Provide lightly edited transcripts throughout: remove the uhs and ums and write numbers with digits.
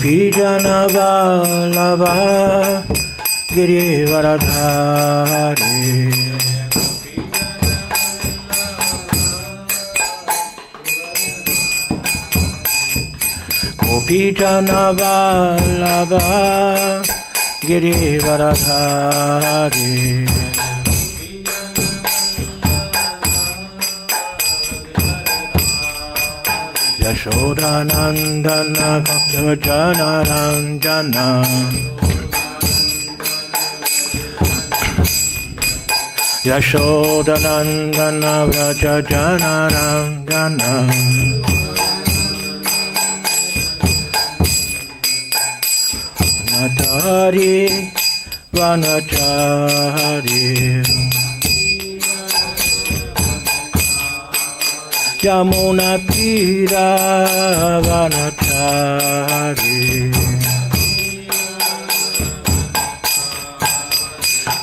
Gopijana-vallabha Girivaradhari Gopijana-vallabha Girivaradhari Yashodanandana Bhakta-jana-ranjana Yashodanandana Vraja-jana-ranjana Natari Vanachari Yamuna Tira Vanachari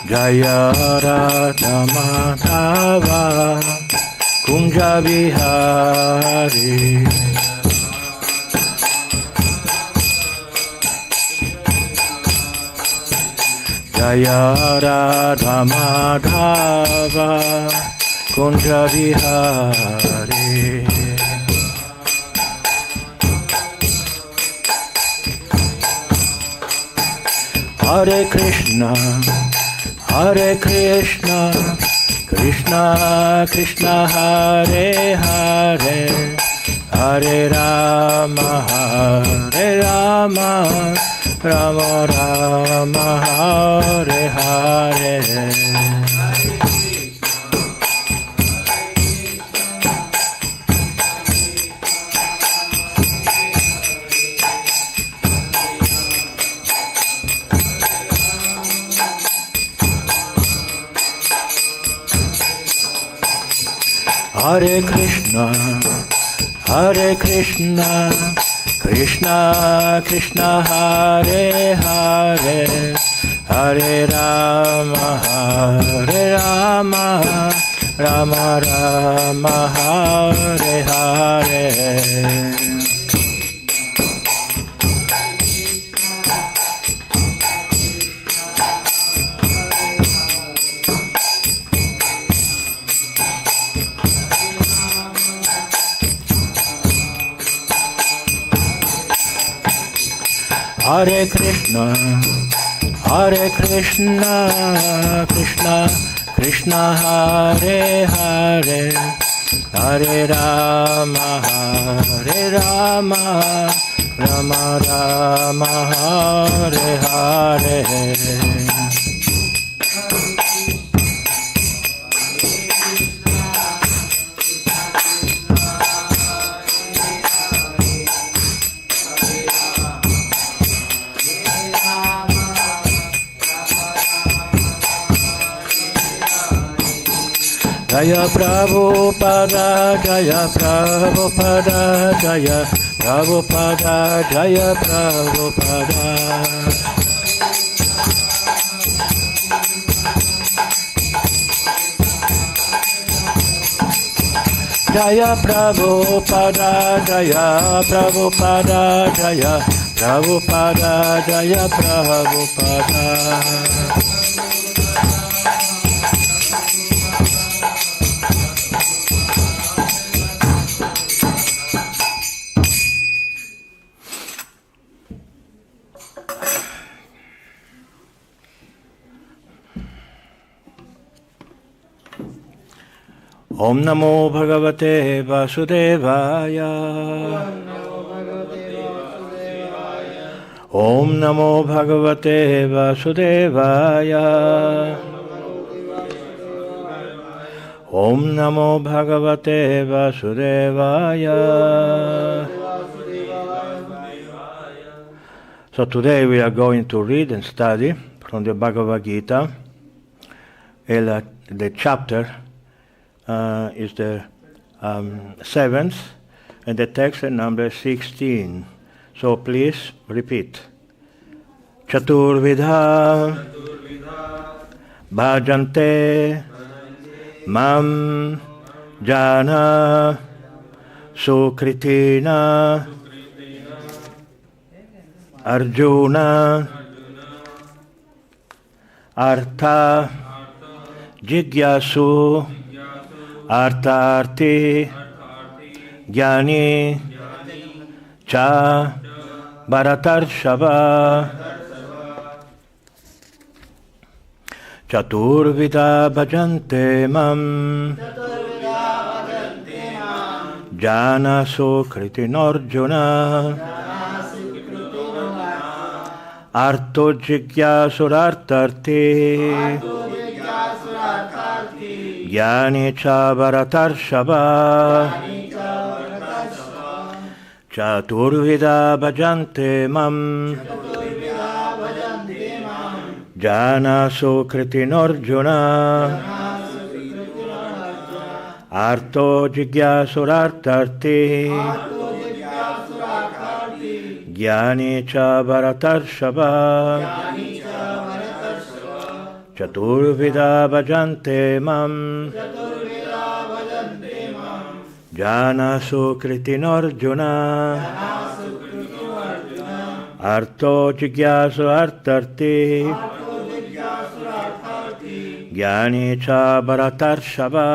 Jaya Radha-madhava Kunja Vihari Jaya Radha-madhava Kunja Vihari Hare Krishna Krishna Krishna Hare Hare Hare Rama Rama Rama Hare Hare Hare Krishna Krishna Krishna Hare Hare Hare Rama Rama Rama Hare Hare Hare Krishna Krishna Krishna Hare Hare Hare Rama Rama Rama Hare Hare Jaya Prabhupada Jaya Prabhupada Jaya Prabhupada Jaya Prabhupada Jaya Prabhupada Jaya Prabhupada Jaya Prabhupada Jaya Prabhupada Om Namo Bhagavate Vasudevaya Om Namo Bhagavate Vasudevaya Om Namo Bhagavate Vasudevaya. So today we are going to read and study from the Bhagavad Gita. The chapter is the 7th, and the text is number 16. So please repeat. Catur-vidhā bhajante mam janāḥ su-kṛtino Arjuna, artha, jijñāsur, artha-arthī, jñānī, ca, bharatarṣabha, catur-vidhā bhajante mam, janāḥ su-kṛtino rjuna, ārto jijñāsur artha-arthī, jñānī ca bharatarṣabha, catur-vidhā bhajante mam, janāḥ su-kṛtino rjuna, ārto jijñāsur artha-arthī, jñānī ca bharatarṣabha, catur-vidhā bhajante mam, janāḥ su-kṛtino rjuna, ārto jijñāsur artha-arthī, jñānī ca bharatarṣabha,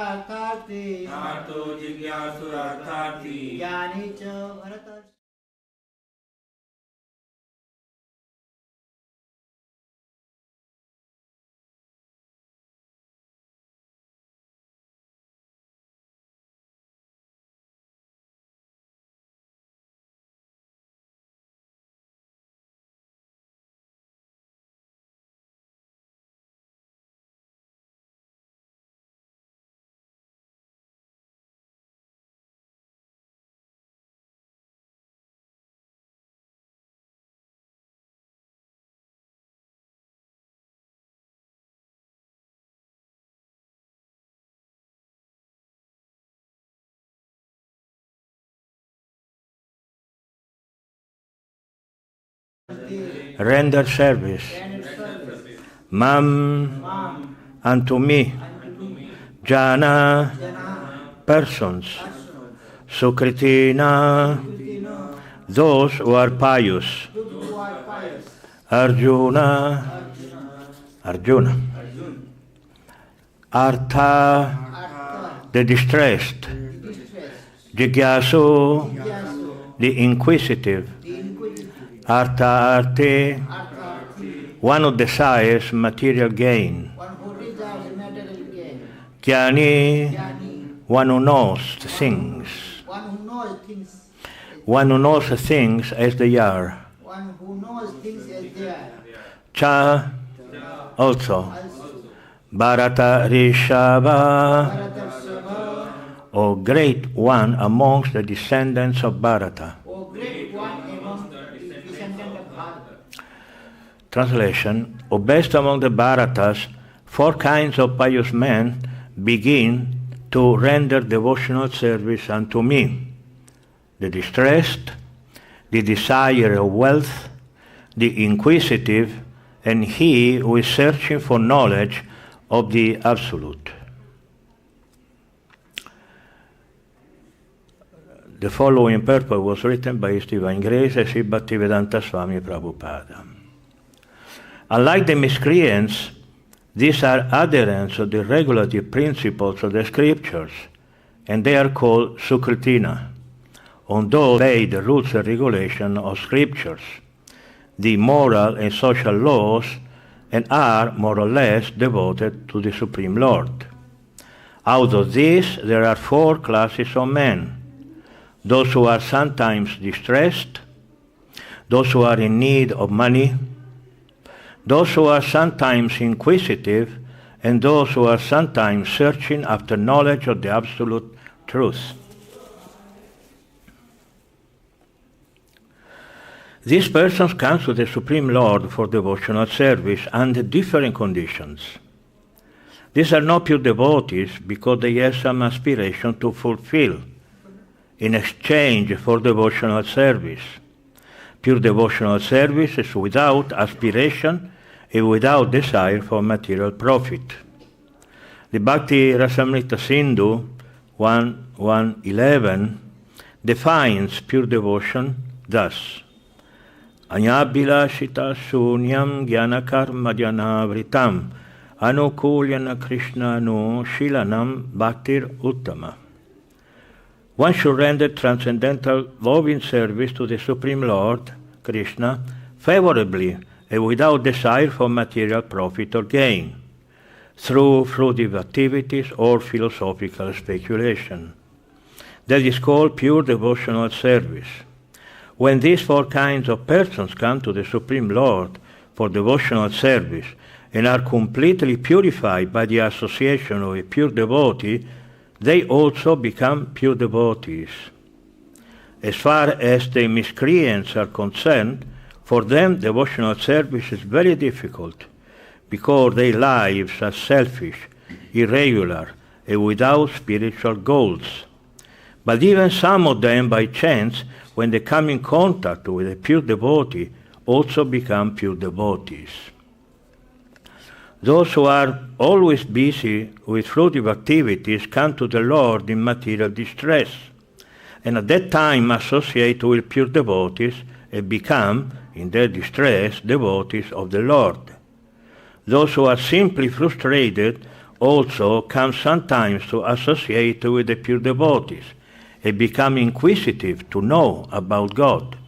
artha-arthī, jñānī ca bharatarṣabha. Render service, mam, unto me, janāḥ, persons, su-kṛtino, those who are pious, Arjuna, artha, the distressed, jijñāsur, the inquisitive, artha-arthī, one who desires material gain, jñānī, one who knows things, one who knows things as they are, ca, also, bharata-ṛṣabha, O great one amongst the descendants of Bharata. Translation, O best among the Bharatas, 4 kinds of pious men begin to render devotional service unto me: the distressed, the desire of wealth, the inquisitive, and he who is searching for knowledge of the Absolute. The following purport was written by His Divine Grace as Bhakti-vedanta Swami Prabhupada. Unlike the miscreants, these are adherents of the regulative principles of the scriptures, and they are called su-kṛtino, although obey the rules and regulations of scriptures, the moral and social laws, and are more or less devoted to the Supreme Lord. Out of these, there are 4 classes of men: those who are sometimes distressed, those who are in need of money, those who are sometimes inquisitive, and those who are sometimes searching after knowledge of the absolute truth. These persons come to the Supreme Lord for devotional service under different conditions. These are not pure devotees because they have some aspiration to fulfill in exchange for devotional service. Pure devotional service is without aspiration and without desire for material profit. The Bhakti-rasāmṛta-sindhu 1.1.11 defines pure devotion thus: Anyabhilashita sunyam jnana karma jnanavritam anukulyana krishna nu shilanam bhaktir uttama. One should render transcendental loving service to the Supreme Lord, Krishna, favorably and without desire for material profit or gain, through fruitive activities or philosophical speculation. That is called pure devotional service. When these four kinds of persons come to the Supreme Lord for devotional service and are completely purified by the association of a pure devotee, they also become pure devotees. As far as the miscreants are concerned, for them devotional service is very difficult, because their lives are selfish, irregular, and without spiritual goals. But even some of them, by chance, when they come in contact with a pure devotee, also become pure devotees. Those who are always busy with fruitive activities come to the Lord in material distress, and at that time associate with pure devotees and become, in their distress, devotees of the Lord. Those who are simply frustrated also come sometimes to associate with the pure devotees and become inquisitive to know about God.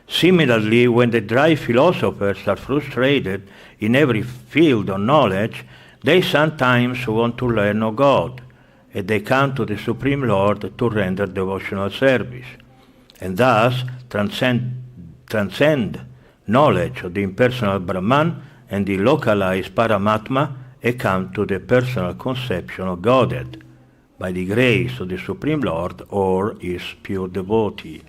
Similarly, when the dry philosophers are frustrated in every field of knowledge, they sometimes want to learn of God, and they come to the Supreme Lord to render devotional service, and thus transcend knowledge of the impersonal Brahman and the localized Paramatma, and come to the personal conception of Godhead, by the grace of the Supreme Lord or his pure devotee.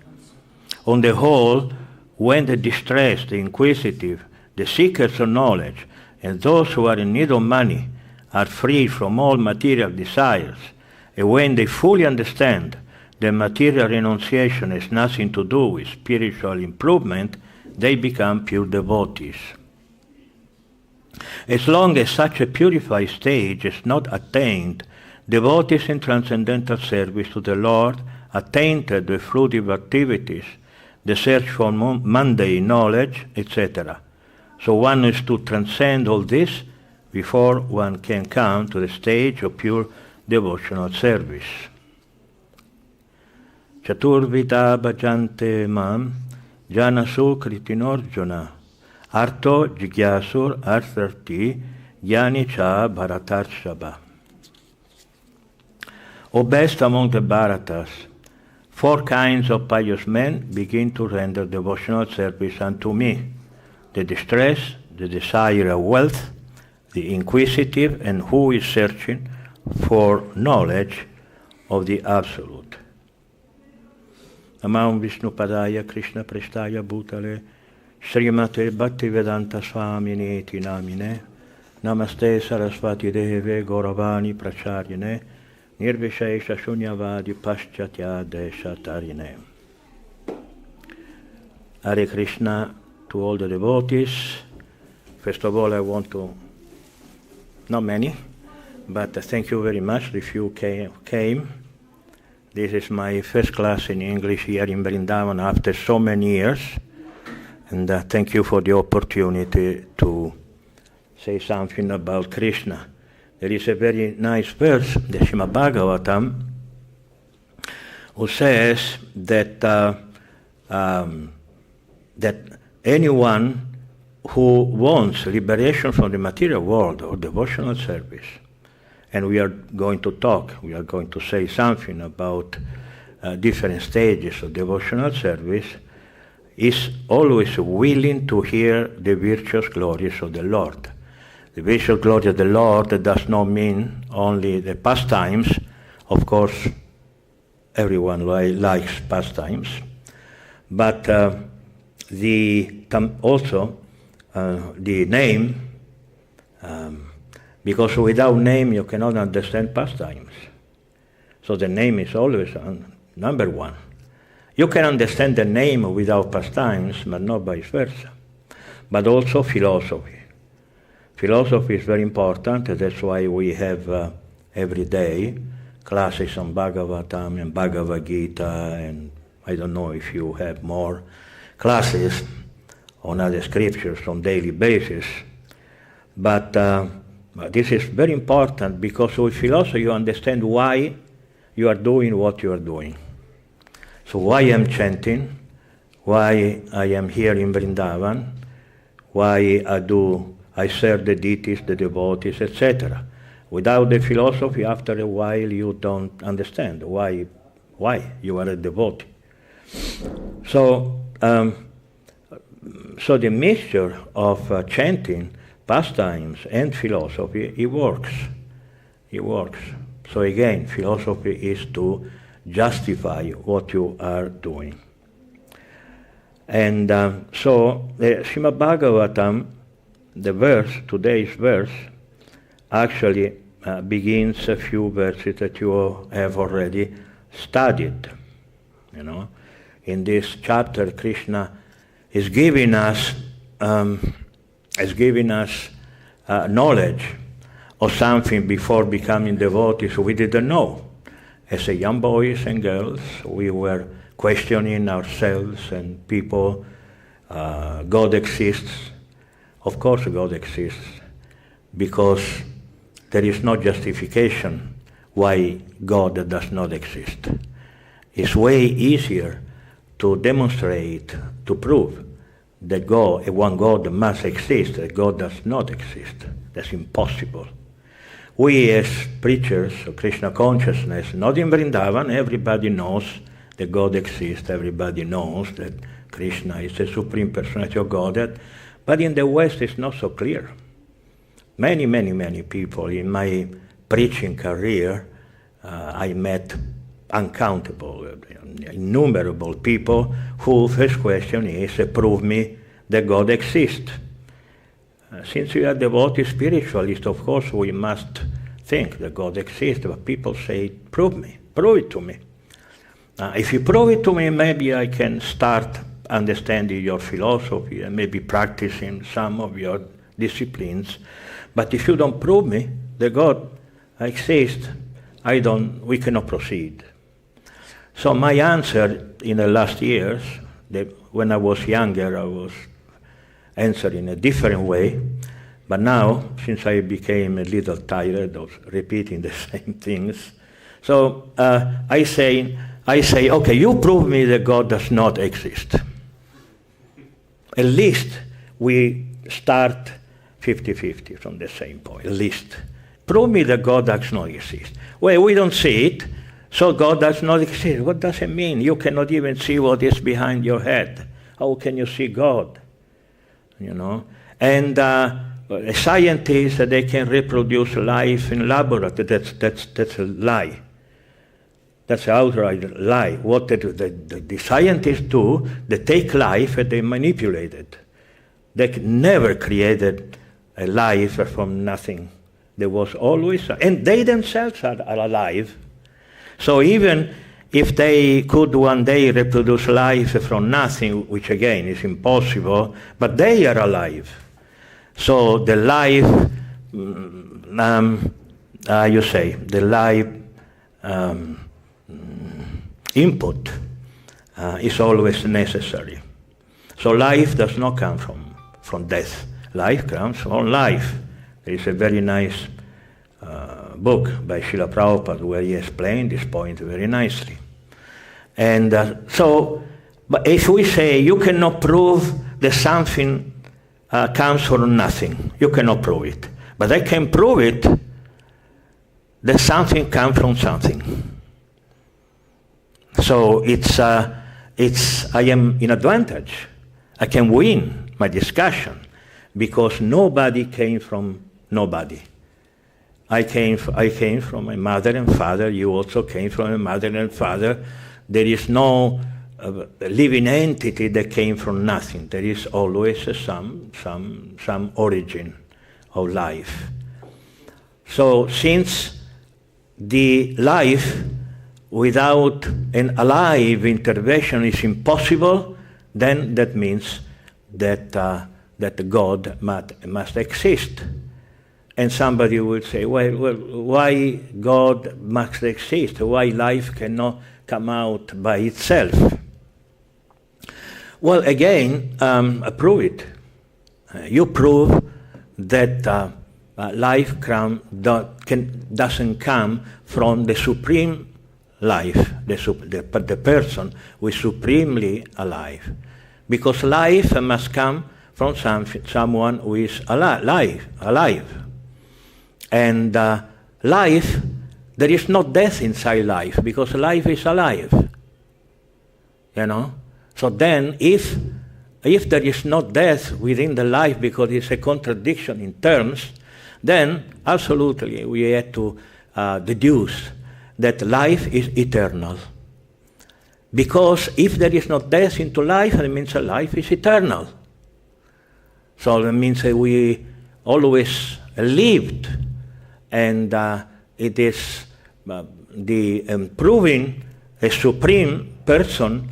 On the whole, when the distressed, the inquisitive, the seekers of knowledge, and those who are in need of money are free from all material desires, and when they fully understand that material renunciation has nothing to do with spiritual improvement, they become pure devotees. As long as such a purified stage is not attained, devotees in transcendental service to the Lord are tainted with fruitive activities, the search for mundane knowledge, etc. So one is to transcend all this before one can come to the stage of pure devotional service. Catur-vidhā bhajante mam janāḥ su-kṛtino Arjuna ārto jijñāsur artha-arthī jñānī ca bharatarṣabha. O best among the Bharatas, four kinds of pious men begin to render devotional service unto me: the distressed, the desire of wealth, the inquisitive, and who is searching for knowledge of the Absolute. Namah Vishnupadaya Krishna Prestaya Bhutale Srimate Bhakti-vedanta Swamini Iti Namine Namaste Sarasvati Deve Gauravani Pracharyane Nirvishesha Shunyavadi Paschatya Deshatarine. Hare Krishna to all the devotees. First of all, I want to, not many, but thank you very much if you came. This is my first class in English here in Vrindavan after so many years, and thank you for the opportunity to say something about Krishna. There is a very nice verse, the Srimad Bhagavatam, who says that that anyone who wants liberation from the material world or devotional service, and we are going to say something about different stages of devotional service, is always willing to hear the virtuous glories of the Lord. The virtuous glory of the Lord does not mean only the pastimes. Of course, everyone likes pastimes, but also the name, because without name you cannot understand pastimes. So the name is always number one. You can understand the name without pastimes, but not vice versa. But also philosophy. Philosophy is very important, that's why we have every day classes on Bhagavatam and Bhagavad Gita, and I don't know if you have more classes on other scriptures on daily basis. But this is very important because with philosophy you understand why you are doing what you are doing. So why I am chanting, why I am here in Vrindavan, why I serve the deities, the devotees, etc. Without the philosophy, after a while you don't understand why you are a devotee. So the mixture of chanting, pastimes, and philosophy, it works. It works. So again, philosophy is to justify what you are doing. And so the Srimad Bhagavatam, the verse, today's verse, actually begins a few verses that you have already studied. You know, in this chapter, Krishna is giving us knowledge of something before becoming devotees we didn't know. As a young boys and girls, we were questioning ourselves and people. God exists. Of course God exists, because there is no justification why God does not exist. It's way easier to demonstrate, to prove that God, one God must exist, that God does not exist. That's impossible. We as preachers of Krishna consciousness, not in Vrindavan, everybody knows that God exists, everybody knows that Krishna is the Supreme Personality of Godhead, but in the West it's not so clear. Many people in my preaching career, I met uncountable, innumerable people whose first question is, prove me that God exists. Since we are devotee spiritualists, of course we must think that God exists, but people say, prove it to me. If you prove it to me, maybe I can start understanding your philosophy and maybe practicing some of your disciplines. But if you don't prove me that God exists, we cannot proceed. So my answer in the last years, when I was younger, I was answering in a different way, but now, since I became a little tired of repeating the same things, so I say, okay, you prove me that God does not exist. At least we start 50-50 from the same point, at least. Prove me that God does not exist. Well, we don't see it, so God does not exist. What does it mean? You cannot even see what is behind your head. How can you see God? You know? And scientists, they can reproduce life in laboratory. That's a lie. That's an outright lie. What the scientists do, they take life and they manipulate it. They never created a life from nothing. There was always, and they themselves are alive. So even if they could one day reproduce life from nothing, which again is impossible, but they are alive. So the life, the life input is always necessary. So life does not come from death. Life comes from life. There is a very nice book by Srila Prabhupada where he explained this point very nicely. And but if we say you cannot prove that something comes from nothing, you cannot prove it. But I can prove it that something comes from something. So I am in advantage. I can win my discussion because nobody came from nobody. I came from my mother and father. You also came from a mother and father. There is no living entity that came from nothing. There is always some origin of life. So since the life without an alive intervention is impossible, then that means that God must exist. And somebody will say, well, why God must exist? Why life cannot come out by itself? Well, again, prove it. You prove that life doesn't come from the supreme life, the person who is supremely alive. Because life must come from someone who is alive. And life, there is no death inside life, because life is alive. You know? So then, if there is no death within the life, because it's a contradiction in terms, then absolutely we have to deduce that life is eternal. Because if there is no death into life, it means life is eternal. So it means that we always lived, and it is the proving a supreme person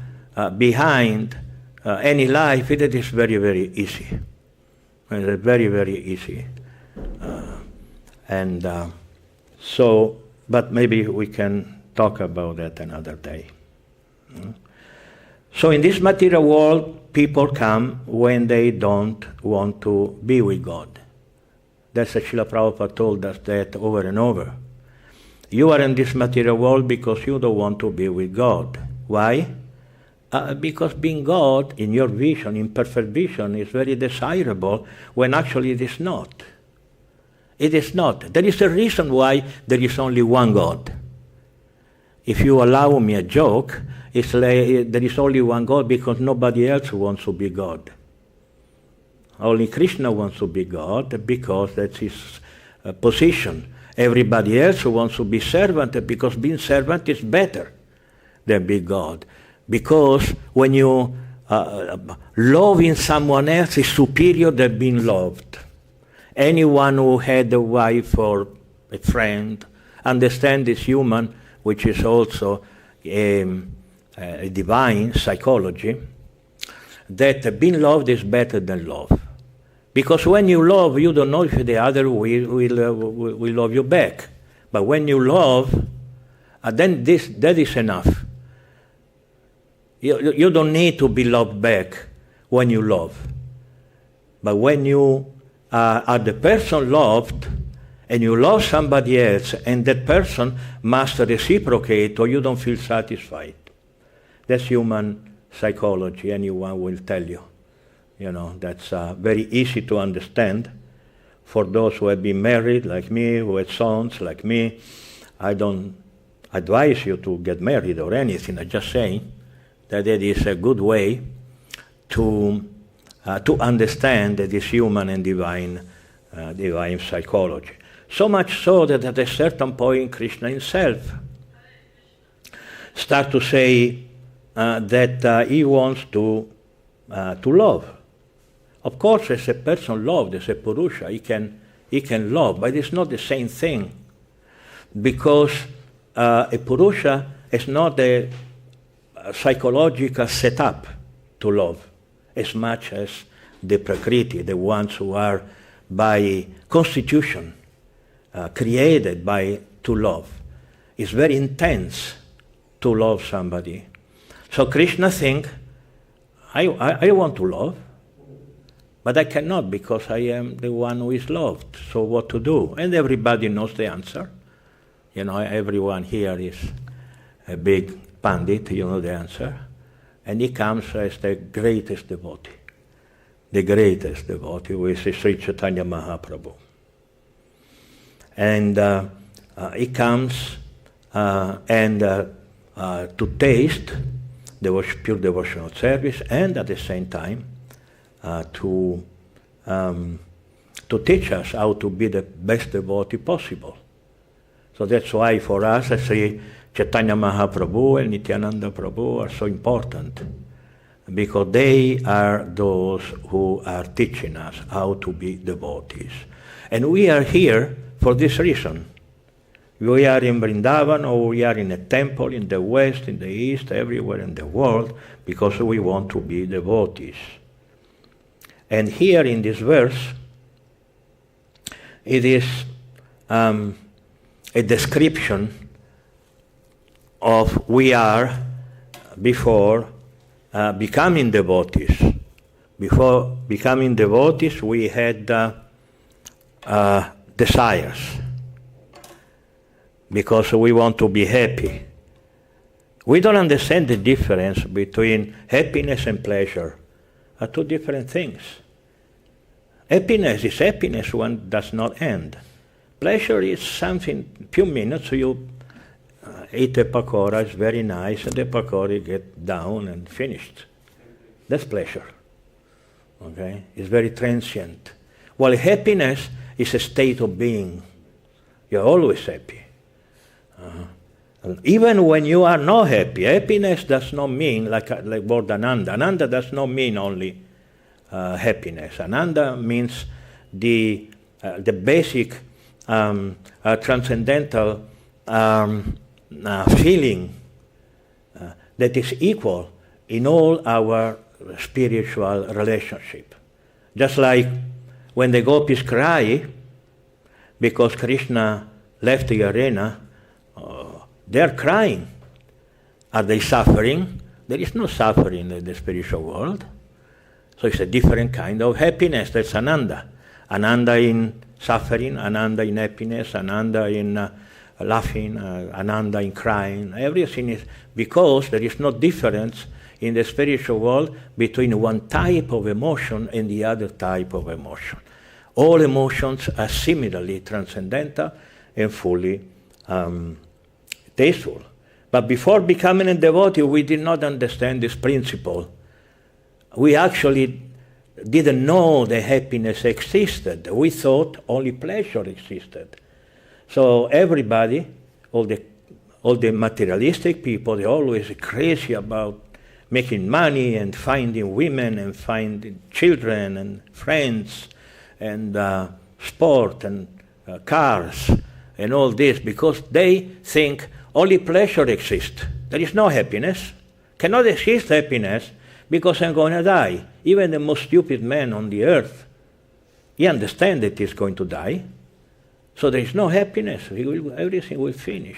behind any life. It is very, very easy. It is very, very easy. But maybe we can talk about that another day. So in this material world, people come when they don't want to be with God. That's what Srila Prabhupada told us that over and over. You are in this material world because you don't want to be with God. Why? Because being God, in your vision, in perfect vision, is very desirable, when actually it is not. It is not. There is a reason why there is only one God. If you allow me a joke, it's like there is only one God because nobody else wants to be God. Only Krishna wants to be God because that's his position. Everybody else wants to be servant because being servant is better than being God. Because when you loving someone else is superior than being loved. Anyone who had a wife or a friend understands this human, which is also a divine psychology, that being loved is better than love. Because when you love, you don't know if the other will love you back. But when you love, then that is enough. You don't need to be loved back when you love. But when you are the person loved, and you love somebody else, and that person must reciprocate, or you don't feel satisfied. That's human psychology. Anyone will tell you. You know, that's very easy to understand. For those who have been married, like me, who had sons, like me, I don't advise you to get married or anything. I'm just saying that it is a good way to understand this human and divine psychology. So much so that at a certain point, Krishna himself starts to say that he wants to love. Of course, as a person loved, as a Purusha, he can love, but it's not the same thing. Because a Purusha is not a psychological setup to love, as much as the Prakriti, the ones who are by constitution created to love. It's very intense to love somebody. So Krishna thinks, I want to love, but I cannot because I am the one who is loved. So what to do? And everybody knows the answer. You know, everyone here is a big pandit, you know the answer. And he comes as the greatest devotee. The greatest devotee, who is Sri Chaitanya Mahaprabhu. And he comes to taste pure devotional service, and at the same time to teach us how to be the best devotee possible. So that's why for us, Sri Chaitanya Mahaprabhu and Nityananda Prabhu are so important, because they are those who are teaching us how to be devotees. And we are here for this reason, We are in Vrindavan, or we are in a temple in the west, in the east, everywhere in the world, because we want to be devotees. And here in this verse, it is a description of we are before becoming devotees. Before becoming devotees, we had desires, because we want to be happy. We don't understand the difference between happiness and pleasure. Are two different things. Happiness is happiness when does not end. Pleasure is something, few minutes, you eat a pakora, it's very nice, and the pakora get down and finished. That's pleasure. Okay? It's very transient. While happiness is a state of being. You're always happy. Even when you are not happy, happiness does not mean, like word Ananda. Ananda does not mean only happiness. Ananda means the basic transcendental feeling that is equal in all our spiritual relationship. Just like when the gopis cry because Krishna left the arena, they are crying. Are they suffering? There is no suffering in the spiritual world. So it's a different kind of happiness. That's Ananda. Ananda in suffering, Ananda in happiness, Ananda in laughing, Ananda in crying. Everything is because there is no difference in the spiritual world between one type of emotion and the other type of emotion. All emotions are similarly transcendental and fully tasteful. But before becoming a devotee, we did not understand this principle. We actually didn't know that happiness existed. We thought only pleasure existed. So everybody, all the materialistic people, they're always crazy about making money and finding women and finding children and friends and sport and cars and all this, because they think only pleasure exists. There is no happiness. Cannot exist happiness because I'm going to die. Even the most stupid man on the earth, he understands that he's going to die. So there is no happiness. Everything will finish.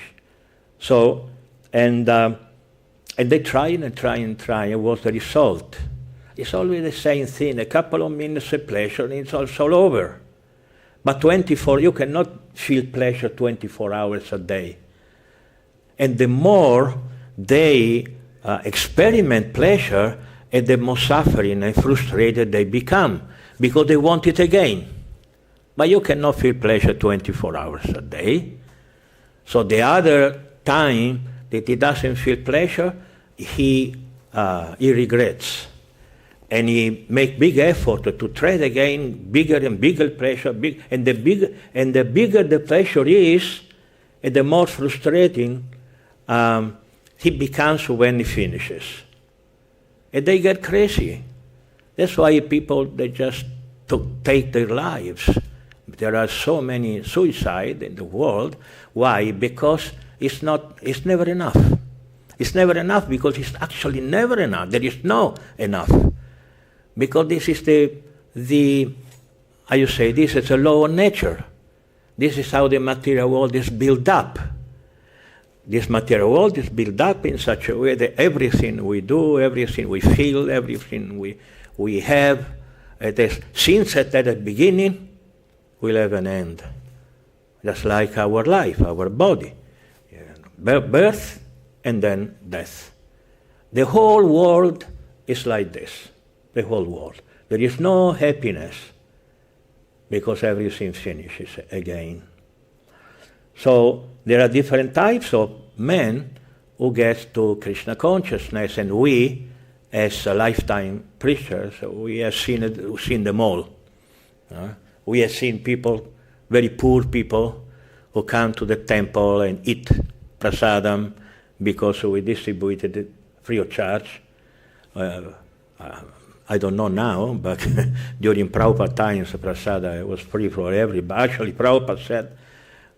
So, and they try and try and try. And what's the result? It's always the same thing. A couple of minutes of pleasure and it's all over. But you cannot feel pleasure 24 hours a day. And the more they experiment pleasure, and the more suffering and frustrated they become, because they want it again. But you cannot feel pleasure 24 hours a day. So the other time that he doesn't feel pleasure, he regrets. And he make big effort to try again, bigger and bigger pleasure, and the bigger the pleasure is, and the more frustrating he becomes when he finishes. And they get crazy. That's why people, they just take their lives. There are so many suicides in the world. Why? Because it's never enough. It's never enough because it's actually never enough. There is no enough. Because this is how you say, this is a law of nature. This is how the material world is built up. This material world is built up in such a way that everything we do, everything we feel, everything we have, since at the beginning, will have an end. Just like our life, our body. Birth and then death. The whole world is like this. The whole world. There is no happiness because everything finishes again. So there are different types of men who get to Krishna consciousness, and we, as lifetime preachers, we have seen them all. We have seen people, very poor people, who come to the temple and eat prasadam because we distributed it free of charge. I don't know now, but during Prabhupada times, prasada was free for everybody. Actually, Prabhupada said,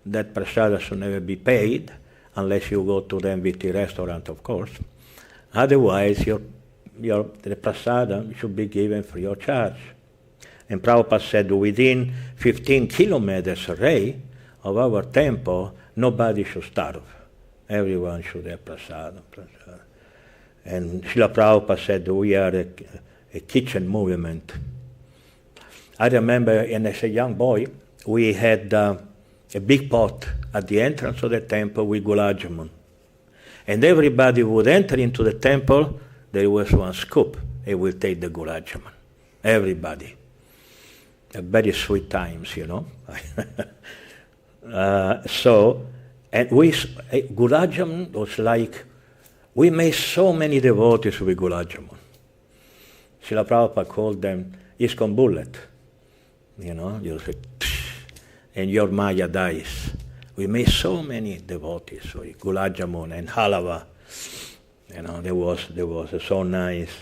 that prasada should never be paid, unless you go to the MVT restaurant, of course. Otherwise, the prasada should be given free of charge. And Prabhupada said, within 15 kilometers array of our temple, nobody should starve. Everyone should have prasada. And Srila Prabhupada said, we are a kitchen movement. I remember, and as a young boy, we had a big pot at the entrance of the temple with gulab jamun. And everybody would enter into the temple, there was one scoop, and will take the gulab jamun. Everybody. Very sweet times, you know. And gulab jamun was like, we made so many devotees with gulab jamun. Srila Prabhupada called them ISKCON bullet. You know, you say, and your Maya dies. We made so many devotees with gulab jamun and halava. You know, there was so nice.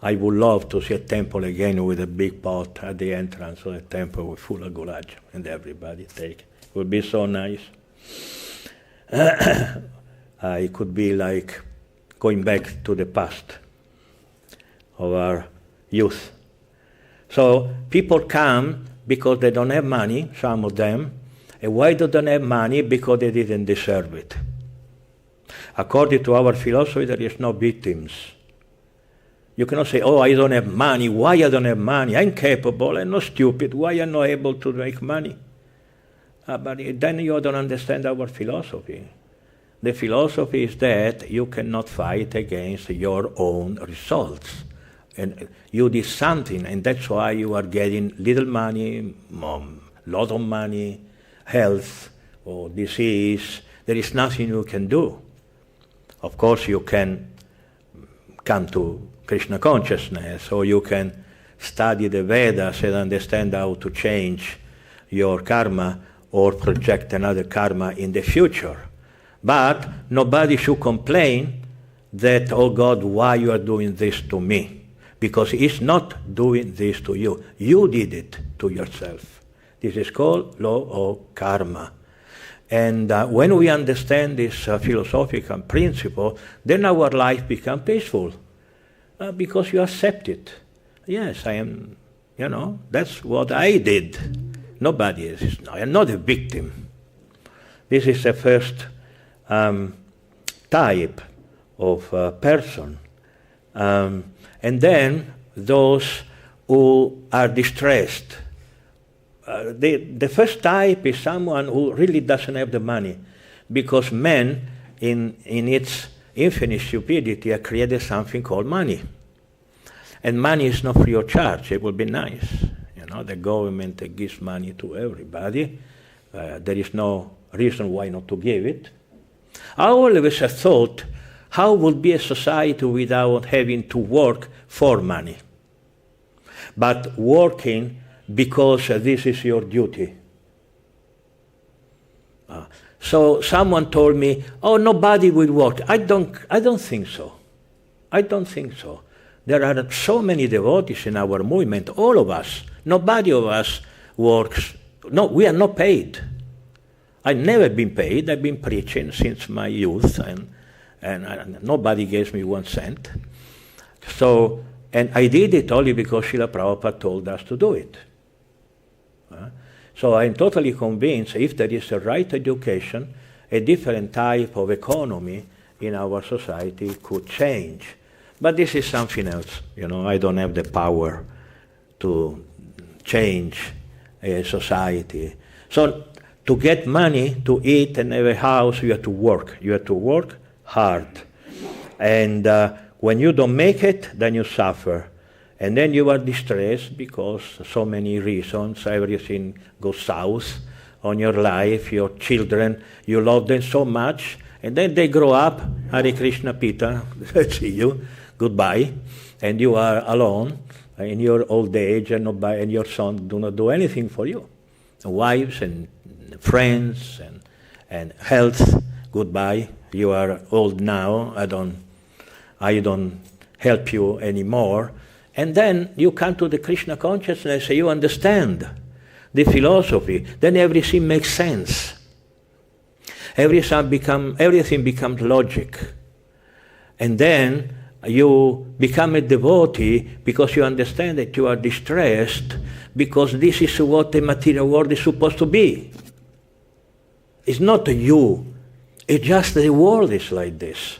I would love to see a temple again with a big pot at the entrance of the temple with full of gulab jamun and everybody take. It would be so nice. It could be like going back to the past of our youth. So people come because they don't have money, some of them. And why they don't have money? Because they didn't deserve it. According to our philosophy, there is no victims. You cannot say, oh, I don't have money. Why I don't have money? I'm capable. I'm not stupid. Why I'm not able to make money? But then you don't understand our philosophy. The philosophy is that you cannot fight against your own results. And you did something, and that's why you are getting little money, lot of money, health, or disease. There is nothing you can do. Of course, you can come to Krishna consciousness, or you can study the Vedas and understand how to change your karma or project another karma in the future. But nobody should complain that, oh God, why you are doing this to me? Because he's not doing this to you. You did it to yourself. This is called law of karma. And when we understand this philosophical principle, then our life becomes peaceful. Because you accept it. Yes, I am, you know, that's what I did. Nobody is. I am not a victim. This is the first type of person. And then those who are distressed. The first type is someone who really doesn't have the money, because man, in its infinite stupidity, has created something called money. And money is not free of charge. It would be nice. You know, the government gives money to everybody. There is no reason why not to give it. I always have thought, how would be a society without having to work for money, but working because this is your duty? So someone told me, oh, nobody will work. I don't think so. I don't think so. There are so many devotees in our movement, all of us. Nobody of us works. No, we are not paid. I've never been paid. I've been preaching since my youth, and nobody gives me 1 cent. So, and I did it only because Srila Prabhupada told us to do it. So I'm totally convinced if there is a right education, a different type of economy in our society could change. But this is something else. You know, I don't have the power to change a society. So to get money, to eat and have a house, you have to work. You have to work hard. And when you don't make it, then you suffer. And then you are distressed because so many reasons, everything goes south on your life, your children, you love them so much, and then they grow up, Hare Krishna Pita, see you, goodbye, and you are alone in your old age, and your son do not do anything for you. Wives and friends and health, goodbye, you are old now, I don't help you anymore. And then you come to the Krishna consciousness, you understand the philosophy, then everything makes sense. Everything becomes logic. And then you become a devotee because you understand that you are distressed because this is what the material world is supposed to be. It's not you. It's just the world is like this.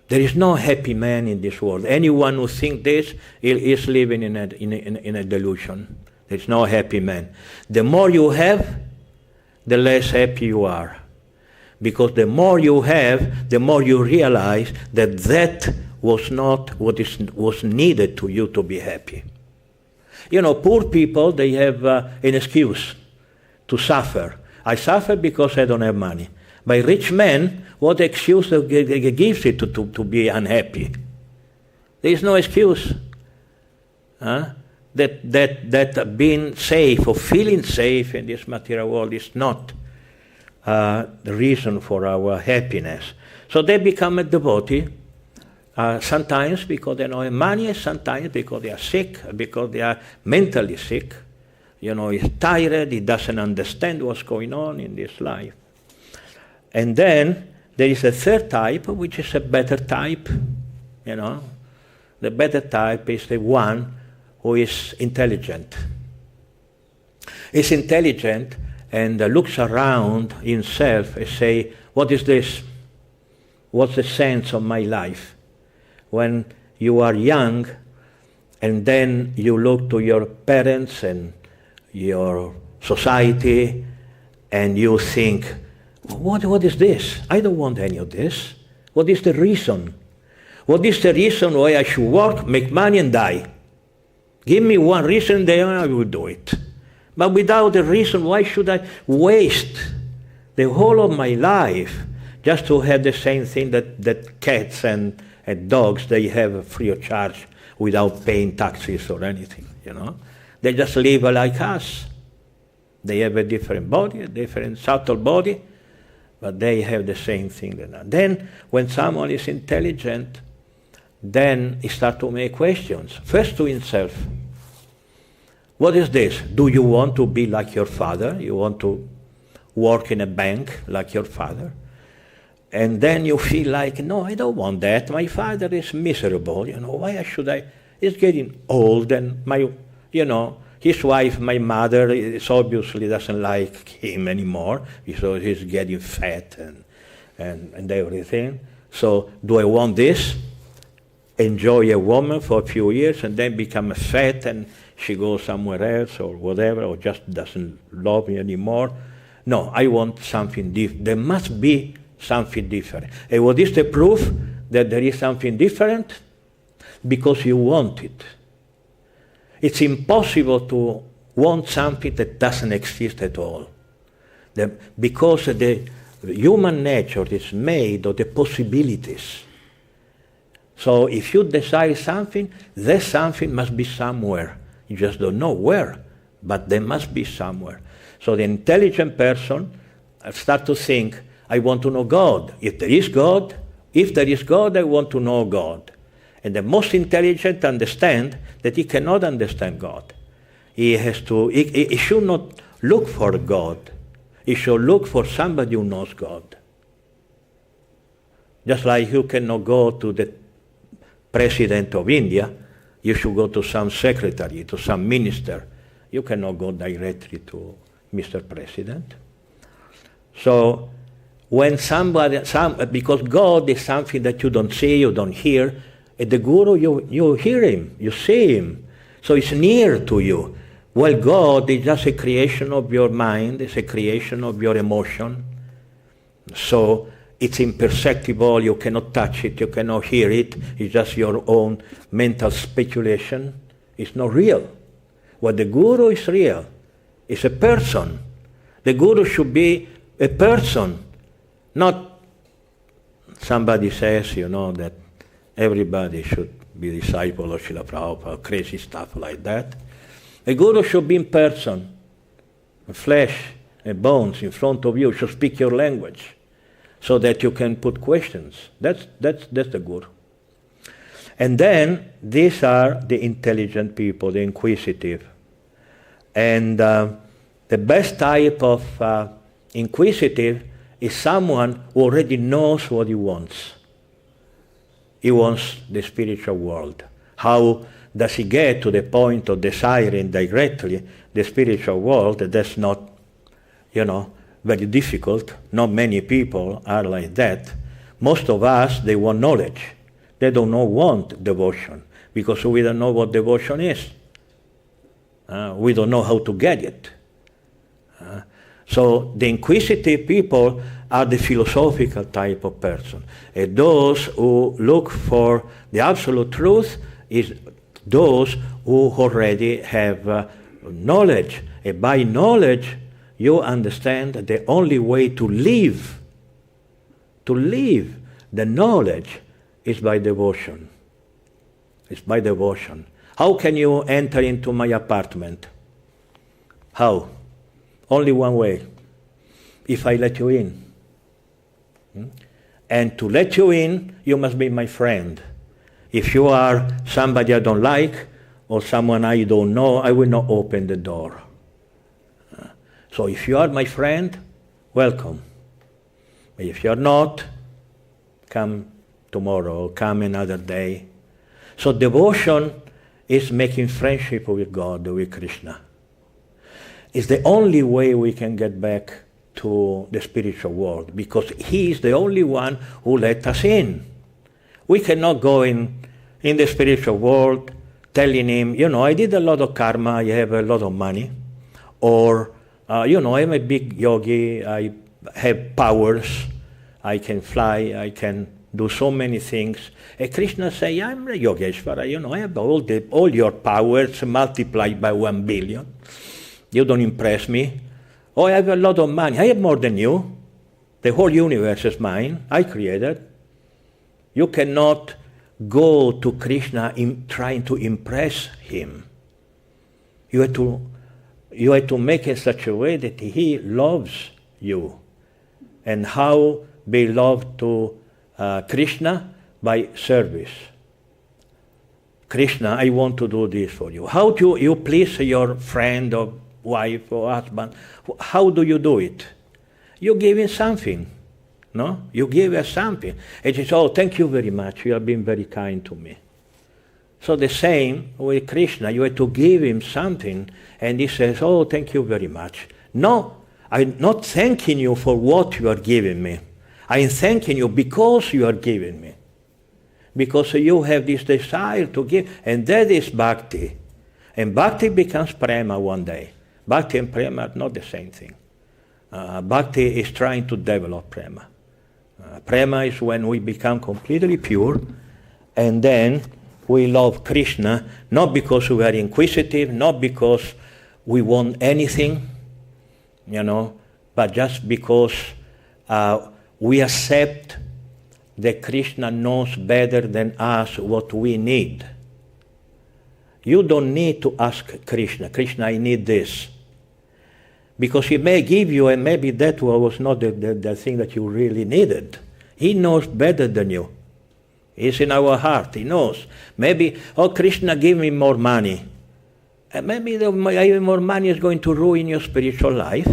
There is no happy man in this world. Anyone who thinks this is living in a delusion. There's no happy man. The more you have, the less happy you are. Because the more you have, the more you realize that that was not what was needed to you to be happy. You know, poor people, they have an excuse to suffer. I suffer because I don't have money. By rich men, what excuse gives it to be unhappy? There is no excuse. That being safe or feeling safe in this material world is not the reason for our happiness. So they become a devotee, sometimes because they don't have money, sometimes because they are sick, because they are mentally sick. You know, he's tired, he doesn't understand what's going on in this life. And then there is a third type, which is a better type. You know, the better type is the one who is intelligent. Is intelligent and looks around himself and say, what is this? What's the sense of my life? When you are young and then you look to your parents and your society and you think, what is this? I don't want any of this. What is the reason? What is the reason why I should work, make money and die? Give me one reason, then I will do it. But without a reason, why should I waste the whole of my life just to have the same thing that cats and dogs, they have free of charge without paying taxes or anything, you know? They just live like us. They have a different body, a different subtle body, but they have the same thing. Then, when someone is intelligent, then he starts to make questions. First to himself. What is this? Do you want to be like your father? You want to work in a bank like your father? And then you feel like, no, I don't want that. My father is miserable. You know, why should I? He's getting old, and his wife, my mother, is obviously doesn't like him anymore because he's getting fat and everything. So do I want this? Enjoy a woman for a few years and then become fat and she goes somewhere else or whatever, or just doesn't love me anymore? No, I want something different. There must be something different. And what is the proof that there is something different? Because you want it. It's impossible to want something that doesn't exist at all. Because the human nature is made of the possibilities. So if you desire something, that something must be somewhere. You just don't know where, but there must be somewhere. So the intelligent person starts to think, I want to know God. If there is God, I want to know God. And the most intelligent understand that he cannot understand God. He should not look for God. He should look for somebody who knows God. Just like you cannot go to the President of India, you should go to some secretary, to some minister. You cannot go directly to Mr. President. So when because God is something that you don't see, you don't hear, and the Guru, you hear him, you see him. So it's near to you. Well, God is just a creation of your mind, it's a creation of your emotion. So it's imperceptible, you cannot touch it, you cannot hear it, it's just your own mental speculation. It's not real. What the Guru is real. It's a person. The Guru should be a person, not somebody says, that everybody should be disciple of Srila Prabhupada, crazy stuff like that. A Guru should be in person, flesh and bones in front of you, should speak your language, so that you can put questions. That's the Guru. And then these are the intelligent people, the inquisitive. And the best type of inquisitive is someone who already knows what he wants. He wants the spiritual world. How does he get to the point of desiring directly the spiritual world? That's not, very difficult. Not many people are like that. Most of us, they want knowledge. They don't want devotion, because we don't know what devotion is. We don't know how to get it. So the inquisitive people are the philosophical type of person. And those who look for the absolute truth is those who already have knowledge. And by knowledge, you understand that the only way to live the knowledge is by devotion. It's by devotion. How can you enter into my apartment? How? Only one way. If I let you in. And to let you in, you must be my friend. If you are somebody I don't like, or someone I don't know, I will not open the door. So if you are my friend, welcome. If you are not, come tomorrow, come another day. So devotion is making friendship with God, with Krishna. It's the only way we can get back to the spiritual world, because He is the only one who let us in. We cannot go in the spiritual world telling Him, I did a lot of karma, I have a lot of money, or, I'm a big yogi, I have powers, I can fly, I can do so many things. And Krishna say, I'm a Yogeshvara, I have all your powers multiplied by 1 billion. You don't impress me. Oh, I have a lot of money. I have more than you. The whole universe is mine. I created. You cannot go to Krishna trying to impress Him. You have to make it such a way that He loves you. And how be loved to Krishna? By service. Krishna, I want to do this for you. How do you please your friend or wife or husband? How do you do it? You give him something. No? You give her something. And she says, oh, thank you very much. You have been very kind to me. So the same with Krishna. You have to give Him something. And He says, oh, thank you very much. No, I'm not thanking you for what you are giving me. I'm thanking you because you are giving me. Because you have this desire to give. And that is bhakti. And bhakti becomes prema one day. Bhakti and prema are not the same thing. Bhakti is trying to develop prema. Prema is when we become completely pure, and then we love Krishna, not because we are inquisitive, not because we want anything, but just because we accept that Krishna knows better than us what we need. You don't need to ask Krishna, Krishna, I need this. Because He may give you, and maybe that was not the thing that you really needed. He knows better than you. He's in our heart, He knows. Maybe, oh, Krishna, give me more money. And maybe more money is going to ruin your spiritual life.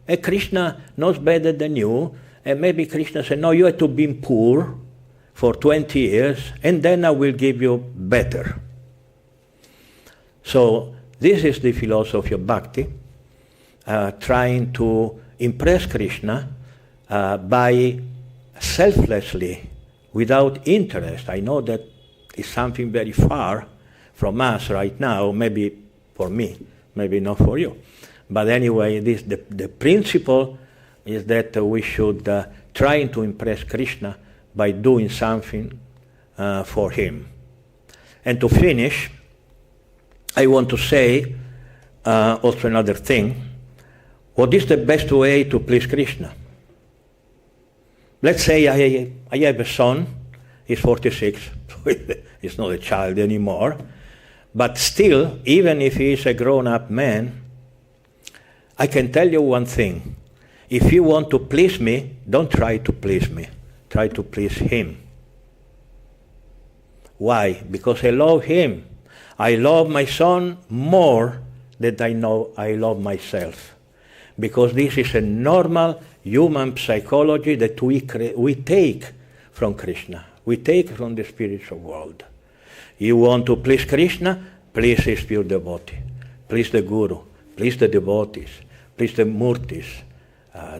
And Krishna knows better than you. And maybe Krishna said, no, you have to be poor for 20 years, and then I will give you better. So this is the philosophy of bhakti, trying to impress Krishna by selflessly, without interest. I know that is something very far from us right now, maybe for me, maybe not for you. But anyway, the principle is that we should try to impress Krishna by doing something for Him. And to finish, I want to say also another thing. What is the best way to please Krishna? Let's say I have a son, he's 46, he's not a child anymore, but still, even if he is a grown-up man, I can tell you one thing. If you want to please me, don't try to please me. Try to please Him. Why? Because I love Him. I love my son more than I love myself. Because this is a normal human psychology that we take from Krishna. We take from the spiritual world. You want to please Krishna? Please his pure devotee. Please the Guru. Please the devotees. Please the murtis.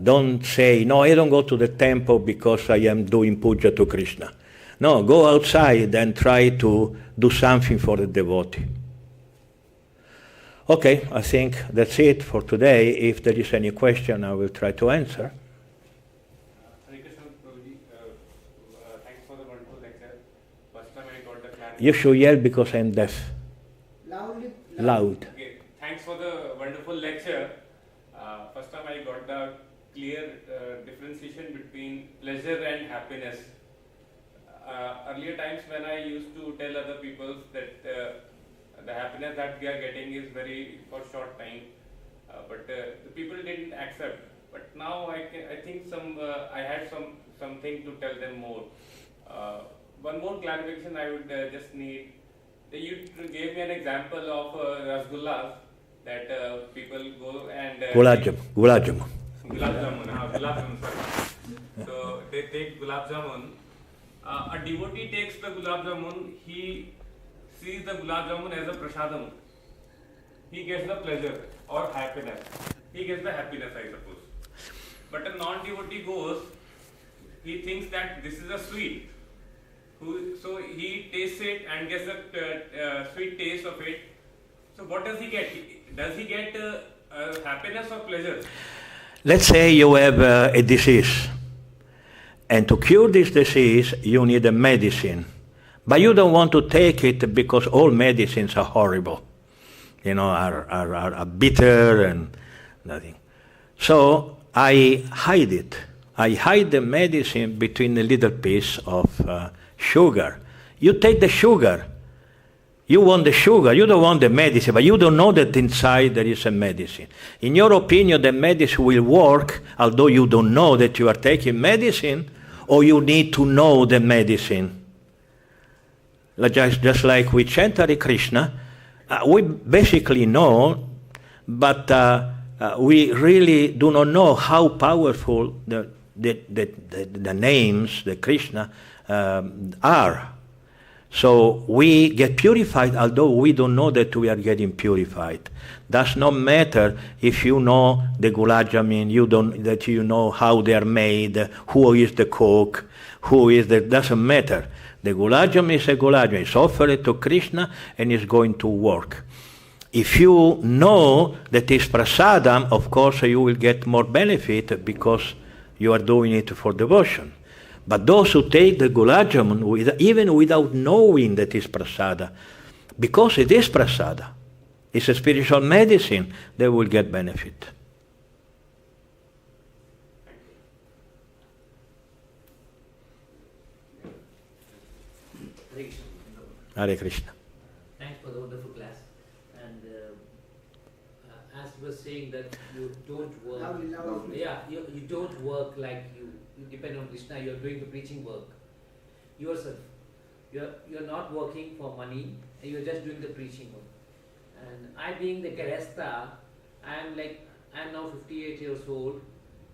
Don't say, no, I don't go to the temple because I am doing puja to Krishna. No, go outside and try to do something for the devotee. Okay, I think that's it for today. If there is any question, I will try to answer. Thanks for the wonderful lecture. First time I got the clarity. You should yell because I am deaf. Loud. Okay, thanks for the wonderful lecture. First time I got the clear differentiation between pleasure and happiness. Earlier times when I used to tell other people that the happiness that we are getting is very for short time, but the people didn't accept. But now I think I had something to tell them more. One more clarification I would just need. You gave me an example of rasgullas that people go and Gulab jamun. Gulab jamun. So they take gulab jamun. A devotee takes the gulab jamun. He sees the gulab jamun as a prasadam. He gets the pleasure or happiness. He gets the happiness, I suppose. But a non-devotee goes, he thinks that this is a sweet. So he tastes it and gets the sweet taste of it. So what does he get? Does he get happiness or pleasure? Let's say you have a disease. And to cure this disease, you need a medicine. But you don't want to take it because all medicines are horrible. Are bitter and nothing. So I hide it. I hide the medicine between a little piece of sugar. You take the sugar. You want the sugar. You don't want the medicine, but you don't know that inside there is a medicine. In your opinion, the medicine will work, although you don't know that you are taking medicine, or you need to know the medicine. Just like we chant Hare Krishna, we basically know, but we really do not know how powerful the names, the Krishna, are. So we get purified, although we don't know that we are getting purified. Does not matter if you know the gulab jamun, that you know how they are made, who is the cook, doesn't matter. The gulab jamun is a gulab jamun. It's offered to Krishna and is going to work. If you know that it's prasadam, of course you will get more benefit because you are doing it for devotion. But those who take the gulab jamun, even without knowing that it's prasada, because it is prasada, it's a spiritual medicine, they will get benefit. Hare Krishna. Thanks for the wonderful class. And as you were saying that you don't work, you don't work like you depend on Krishna. You are doing the preaching work yourself. You're not working for money. You are just doing the preaching work. And I, being the Garestha, I'm now 58 years old,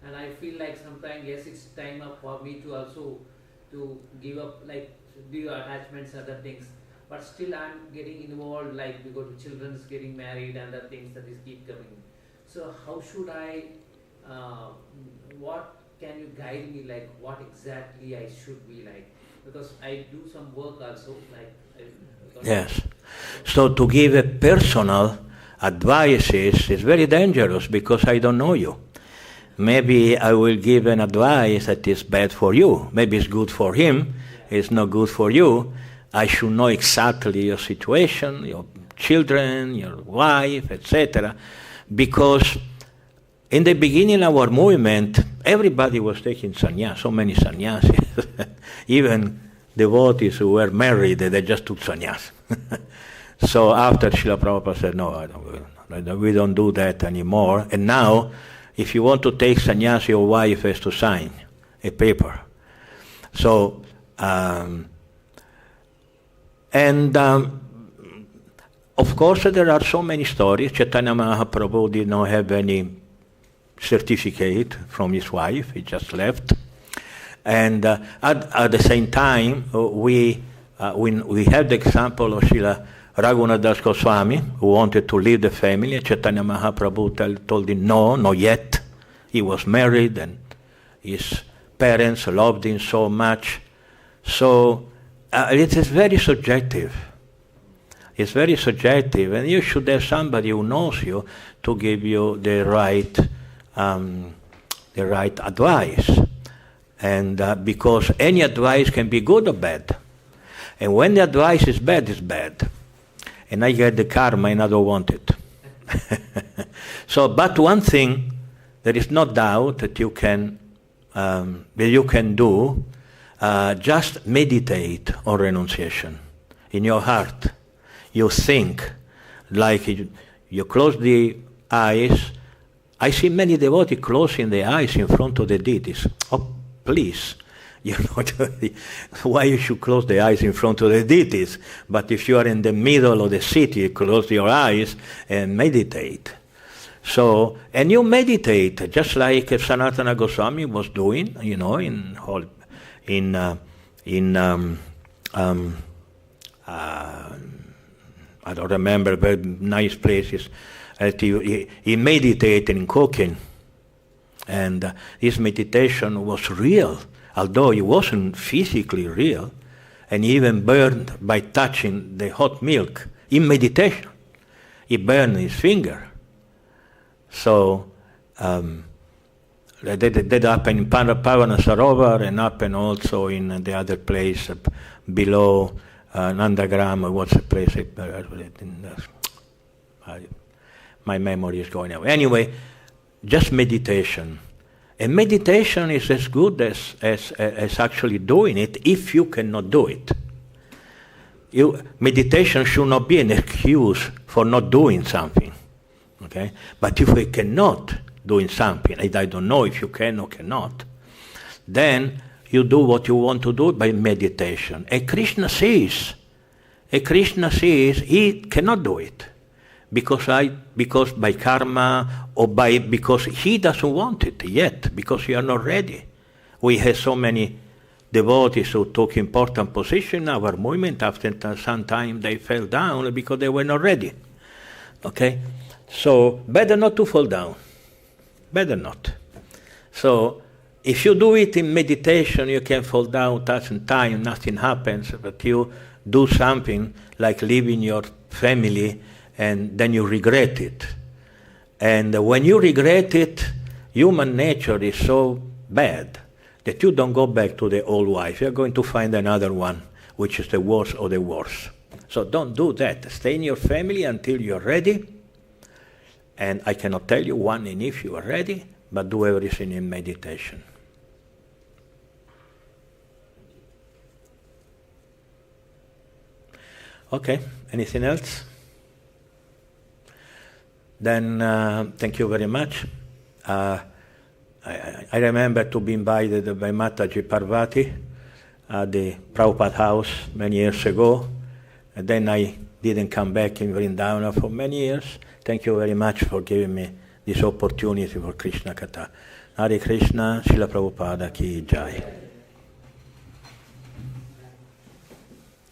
and I feel like sometimes yes, it's time up for me to also to give up, do attachments, other things. But still I'm getting involved, because children's getting married and other things that is keep coming. So how should I, what can you guide me, what exactly I should be like? Because I do some work also, Yes. So to give a personal advices is very dangerous because I don't know you. Maybe I will give an advice that is bad for you. Maybe it's good for him, it's not good for you. I should know exactly your situation, your children, your wife, etc. Because in the beginning of our movement, everybody was taking sannyas, so many sannyasis. Even devotees who were married, they just took sannyas. So after Srila Prabhupada said, no, we don't do that anymore. And now, if you want to take sannyas, your wife has to sign a paper. So, of course, there are so many stories. Chaitanya Mahaprabhu did not have any certificate from his wife. He just left. And at the same time, we had the example of Srila Raghunadas Goswami, who wanted to leave the family. Chaitanya Mahaprabhu told him, no, not yet. He was married, and his parents loved him so much. So it is very subjective. It's very subjective, and you should have somebody who knows you to give you the right advice. And because any advice can be good or bad. And when the advice is bad, it's bad. And I get the karma and I don't want it. So, but one thing, there is no doubt that you can do, just meditate on renunciation in your heart. You think, like you close the eyes. I see many devotees closing the eyes in front of the deities. Oh, please. Why you should close the eyes in front of the deities? But if you are in the middle of the city, close your eyes and meditate. So, and you meditate just like Sanatana Goswami was doing, I don't remember, very nice places. He meditated in cooking, and his meditation was real, although it wasn't physically real, and he even burned by touching the hot milk in meditation. He burned his finger. So that happened in Bharatarṣabha and happened also in the other place below Nandagram. What's the place? My memory is going away. Anyway, just meditation. And meditation is as good as actually doing it if you cannot do it. Meditation should not be an excuse for not doing something. Okay? But if we cannot doing something, and I don't know if you can or cannot, then you do what you want to do by meditation. And Krishna says he cannot do it. Because by karma or because he doesn't want it yet, because you are not ready. We have so many devotees who took important position in our movement. After some time they fell down because they were not ready. Okay? So better not to fall down. Better not. So if you do it in meditation, you can fall down, touch in time, nothing happens, but you do something like leaving your family and then you regret it. And when you regret it, human nature is so bad that you don't go back to the old wife. You're going to find another one, which is the worst of the worst. So don't do that. Stay in your family until you're ready. And I cannot tell you when and if you are ready, but do everything in meditation. Okay, anything else? Then thank you very much. I remember to be invited by Mataji Parvati at the Prabhupada house many years ago. And then I didn't come back in Vrindavan for many years. Thank you very much for giving me this opportunity for Krishna Katha. Hare Krishna, Srila Prabhupada ki jai.